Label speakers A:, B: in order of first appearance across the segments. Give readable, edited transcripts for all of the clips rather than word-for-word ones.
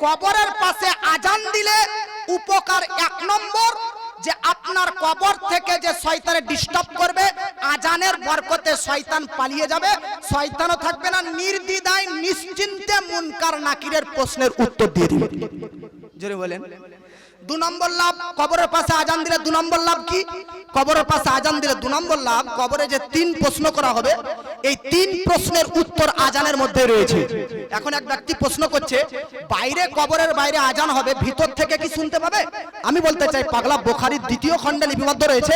A: কবরের পাশে আজান দিলে উপকার এক নম্বর, যে আপনার কবর থেকে যে শয়তানে ডিস্টার্ব করবে, আজানের বরকতে শয়তান পালিয়ে যাবে, শয়তানও থাকবে না, নির্দ্বিধায় নিশ্চিন্তে মুনকার নাকিরের প্রশ্নের উত্তর দিয়ে দিবে। জোরে বলেন। 2 নম্বর লাভ কবরের পাশে আজান দিলে। 2 নম্বর লাভ কি? কবরের পাশে আজান দিলে 2 নম্বর লাভ, কবরে যে 3 প্রশ্ন করা হবে, এই 3 প্রশ্নের উত্তর আজানের মধ্যে রয়েছে। এখন এক ব্যক্তি প্রশ্ন করছে, বাইরে কবরের বাইরে আজান হবে, ভিতর থেকে কি শুনতে পাবে? আমি বলতে চাই, পাগলা, বুখারীর 2য় খণ্ডে লিপিবদ্ধ রয়েছে,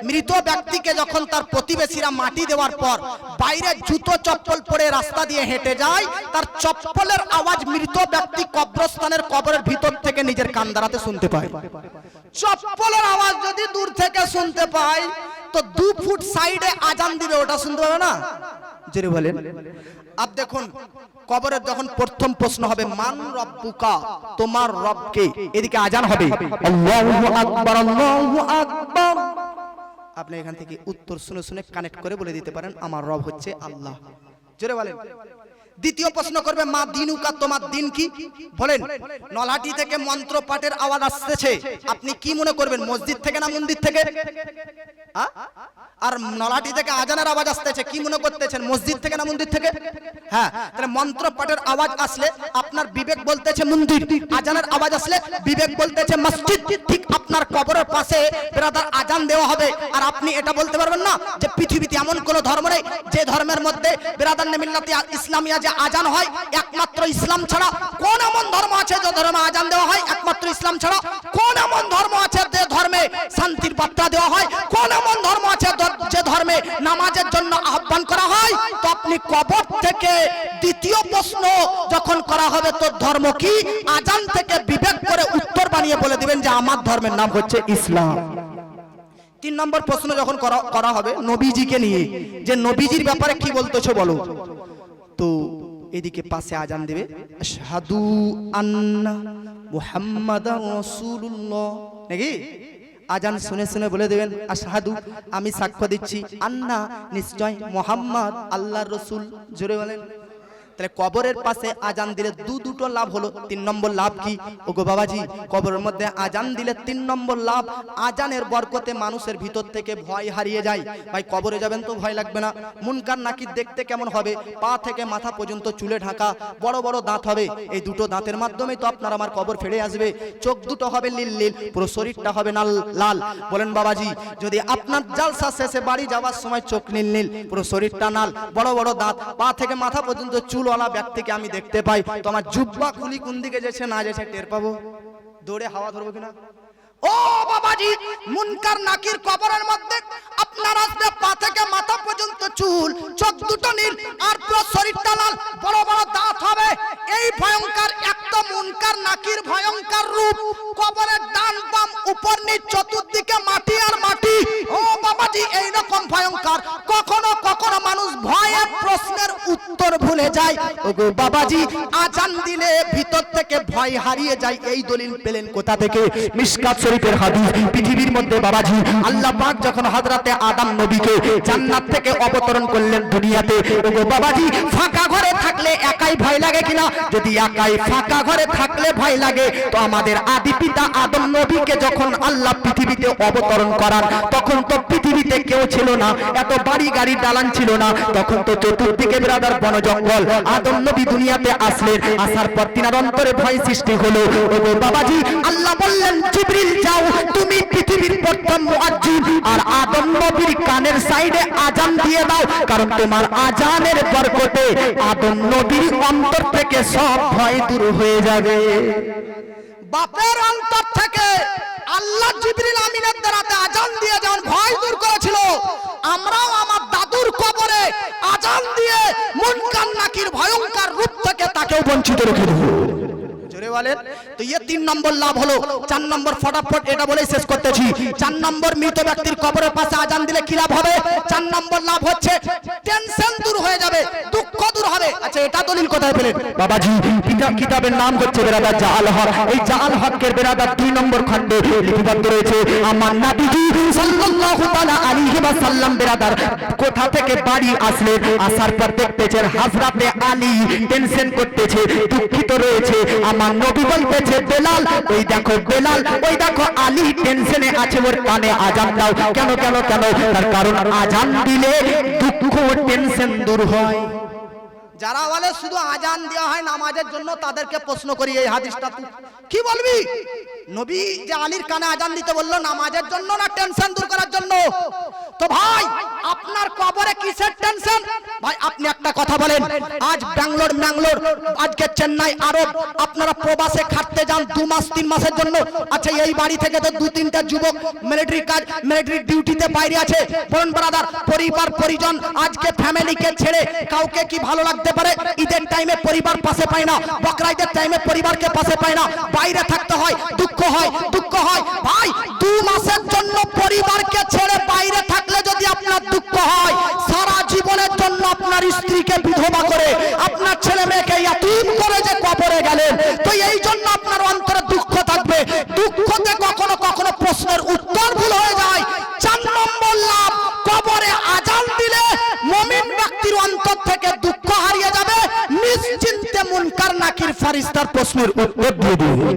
A: মৃত ব্যক্তিকে যখন তার প্রতিবেশীরা মাটি দেওয়ার পর বাইরে জুতো চপ্পল পরে রাস্তা দিয়ে হেঁটে যায়, তার চপ্পলের আওয়াজ মৃত ব্যক্তি কবরস্থানের কবরের ভিতর থেকে নিজের কান দ্বারাতে শুনতে পায়। চপ্পলের আওয়াজ যদি দূর থেকে শুনতে পায়, তো 2 ফুট সাইডে আজান দিবে, ওটা শুনতে পাবে না? জোরে বলেন। আপ দেখুন, কবরের যখন প্রথম প্রশ্ন হবে, মান রব্বুকা, তোমার রব কে? এদিকে আজান হবে, আল্লাহু আকবার, আল্লাহু আকবার। আপনি এখান থেকে উত্তর শুনে শুনে কানেক্ট করে বলে দিতে পারেন, আমার রব হচ্ছে আল্লাহ। জোরে বলেন। দ্বিতীয় প্রশ্ন করবে, মা দিনুকা, তোমার দিন কি? বলেন। নলহাটি থেকে মন্ত্র পাঠের আওয়াজ আসছে, আপনি কি মনে করবেন, মসজিদ থেকে না মন্দির থেকে? আর নলহাটি থেকে আজানের আওয়াজ আসছে, কি মনে করতেছেন, মসজিদ থেকে না মন্দির থেকে? হ্যাঁ, তাহলে মন্ত্র পাঠের আওয়াজ আসলে আপনার বিবেক বলতেছে মন্দির, আজানের আওয়াজ আসলে বিবেক বলতেছে মসজিদ। ঠিক আপনার কবরের পাশে ব্রাদার আজান দেওয়া হবে, আর আপনি এটা বলতে পারবেন না যে পৃথিবীতে এমন কোন ধর্ম নেই যে ধর্মের মধ্যে ব্রাদার মিল্লাতে ইসলামিয়া যে আজান হয় একমাত্র ইসলাম ছাড়া। কোন এমন ধর্ম আছে যে ধর্মে আজান দেওয়া হয় একমাত্র ইসলাম ছাড়া? কোন এমন ধর্ম আছে যে ধর্মে শান্তির বার্তা দেওয়া হয়? কোন এমন ধর্ম আছে যে ধর্মে নামাজের জন্য আহ্বান করা হয়? তো আপনি কবর থেকে দ্বিতীয় প্রশ্ন যখন করা হবে, তোর ধর্ম কি, আজান থেকে বিবেক করে উত্তর বানিয়ে বলে দিবেন যে আমার ধর্মের নাম হচ্ছে ইসলাম। 3 নম্বর প্রশ্ন যখন করা হবে নবীজিকে নিয়ে, যে নবীজির ব্যাপারে কি বলতেছো বলো, তো এদিকে পাশে আজান দেবে, আশহাদু আন্না মুহাম্মাদার রাসূলুল্লাহ, নাকি? আজান শুনে শুনে বলে দেবেন, আশহাদু, আমি সাক্ষ্য দিচ্ছি, আন্না, নিশ্চয়, মুহাম্মদ আল্লাহর রাসূল। জোরে বলেন। তাহলে কবরের পাশে আজান দিলে দুটো লাভ হলো। 3 নম্বর লাভ কি? ওগো বাবাজি, কবরের মধ্যে আজান দিলে 3 নম্বর লাভ, আজানের বরকতে মানুষের ভিতর থেকে ভয় হারিয়ে যায়। ভাই, কবরে যাবেন তো ভয় লাগবে না। মুনকার নাকির দেখতে কেমন হবে? পা থেকে মাথা পর্যন্ত চুলে ঢাকা, বড় বড় দাঁত হবে, এই 2টো দাঁতের মাধ্যমেই তো আপনার আমার কবর ফেড়ে আসবে। চোখ দুটো হবে নীল নীল, পুরো শরীরটা হবে লাল। বলেন বাবাজি, যদি আপনার জালসা শেষে বাড়ি যাওয়ার সময় চোখ নীল নীল, পুরো শরীরটা লাল, বড় বড় দাঁত, পা থেকে মাথা পর্যন্ত চুলওয়ালা ব্যক্তিকে আমি দেখতে পাই, তো আমার জুব্বা খুলি কোন দিকে যাচ্ছে না যাচ্ছে টের পাবো? দৌড়ে হাওয়া ধরবো কিনা? ও বাবাজি, মুনকার নাকির কবরের মধ্যে আপনার আসবে পা থেকে মাথা পর্যন্ত চুল, চোখ দুটো নীল, আর পুরো শরীরটা লাল, বড় বড় দাঁত হবে। এই ভয়ঙ্কর একটা মুনকার নাকির ভয়ঙ্কর রূপ, কবরের ডান বাম উপর নিচ চতুর্দিকে মাটি আর মাটি। ও বাবাজি, এইরকম ভয়ঙ্কর, কখনো কখনো মানুষ ভয়ে প্রশ্নের উত্তর ভুলে যায়। ওগো বাবাজি, আজান দিলে ভিতর থেকে ভয় হারিয়ে যায়। এই দলিল পেলেন কোথা থেকে? মিশকাত শরীফের হাদিস। পৃথিবীর মধ্যে বাবাজি আল্লাহ পাক যখন হযরতে আদম নবীকে জান্নাত থেকে অবতরণ করলেন দুনিয়াতে, ওগো বাবাজি, ফাঁকা ঘরে থাকলে একাই ভয় লাগে কিনা? যদি একাই ফাঁকা ঘরে থাকলে ভয় লাগে, তো আমাদের আদি পিতা আদম নবীকে যখন আল্লাহ পৃথিবীতে অবতরণ করান, তখন তো পৃথিবীতে কেউ ছিল না, এত বাড়ি গাড়ি দালান ছিল না, তখন তো চতুর্দিকে ব্রাদার বন জঙ্গল। আদম নবী দুনিয়াতে আসলেন, আসার পর তিনার অন্তরে ভয় সৃষ্টি হলো। ওগো বাবাজি, আল্লাহ বললেন, জিবরিল যাও, তুমি পৃথিবীর প্রথম মুয়াজ্জিন, আর আদম নবীর কানের সাইডে আজান দিয়ে দাও, কারণ তোমার আজানের বরকতে আদম নবীর অন্তর থেকে সব ভয় দূর হয়ে যাবে। বাপের অন্তর থেকে আল্লাহ জিবরিল আমিনের দ্বারাতে আজান দিয়ে যেমন ভয় দূর করেছিল, আমরাও আমার দাদুর কবরে আজান দিয়ে মুনকার নাকির ভয়ঙ্কর রূপ থেকে তাকেও বঞ্চিত রেখে দেব। জোরে জোরে বলেন। তো 3 নম্বর লাভ হলো। 4 নম্বর ফটাফট এটা বলেই শেষ করতেছি। 4 নম্বর মৃত ব্যক্তির কবরের পাশে আজান দিলে কি লাভ হবে? 4 নম্বর লাভ হচ্ছে টেনশন দূর হয়ে যাবে, দুঃখ দূর হবে। আচ্ছা এটা দলিল কোথায় পেলেন?
B: বাবাজি কিতাবের নাম হচ্ছে বেরাদার জাআল হক। এই জাআল হকের বেরাদার 2 নম্বর খণ্ডে লিপিবদ্ধ রয়েছে আমার নবীজি সাল্লাল্লাহু তাআলা আলাইহি ওয়াসাল্লাম বেরাদার কোথা থেকে বাড়ি আসলেন, আসার পর দেখতেছেন হযরতে আলী টেনশন করতেছে, দুঃখিত রয়েছে। আমার নবী বলতেছে বেলাল, ওই দেখো বেলাল, ওই দেখো আলী টেনশনে আছে, ওর কানে আজান দাও। কেন কেন কেন? তার কারণ আজান দিলে দুঃখ টেনশন দূর হয়।
A: যারা বলে শুধু আজান দেওয়া হয় নামাজের জন্য, তাদেরকে প্রশ্ন করি এই হাদিসটা তুই কি বলবি? নবী যে আলীর কানে আজান দিতে বললো নামাজের জন্য না টেনশন দূর করার জন্য? তো ভাই আপনার কবরে কিসের টেনশন? ভাই আপনি একটা কথা বলেন, আজ ব্যাঙ্গালোর ম্যাঙ্গালোর, আজকে চেন্নাই, আরব আপনারা প্রবাসে খাটতে যান 2 মাস 3 মাসের জন্য। আচ্ছা এই বাড়ি থেকে তো 2-3টা যুবক মিলিটারি কাজ, মিলিটারি ডিউটিতে বাইরে আছে। বলুন ব্রাদার, পরিবার পরিজন আজকে ফ্যামিলিকে ছেড়ে কাউকে কি ভালো লাগতে পারে? ঈদের টাইমে পরিবার পাশে পায় না, বকরা ঈদের টাইমে পরিবারকে পাশে পায় না, বাইরে থাকতে হয়, দুঃখ হয়, দুঃখ হয়। ভাই 2 মাসের জন্য পরিবারকে ছেড়ে বাইরে থাকলে যদি আপনার দুঃখ হয়, সারা জীবনের জন্য আপনার স্ত্রীকে বিধবা করে, আপনার ছেলে মেয়েকে ইয়াতীম করে যে কবরে গেলেন, তো এই জন্য আপনার অন্তরে দুঃখ থাকবে। দুঃখতে কখনো কখনো প্রশ্নের উত্তর ভুল হয়ে যায়। 4 নম্বর লাভ, কবরে আজান দিলে মুমিন ব্যক্তির অন্তর থেকে দুঃখ হারিয়ে যাবে, নিশ্চিন্তে মুনকার নাকির ফেরেশতার প্রশ্নের উত্তর দিয়ে দিবে।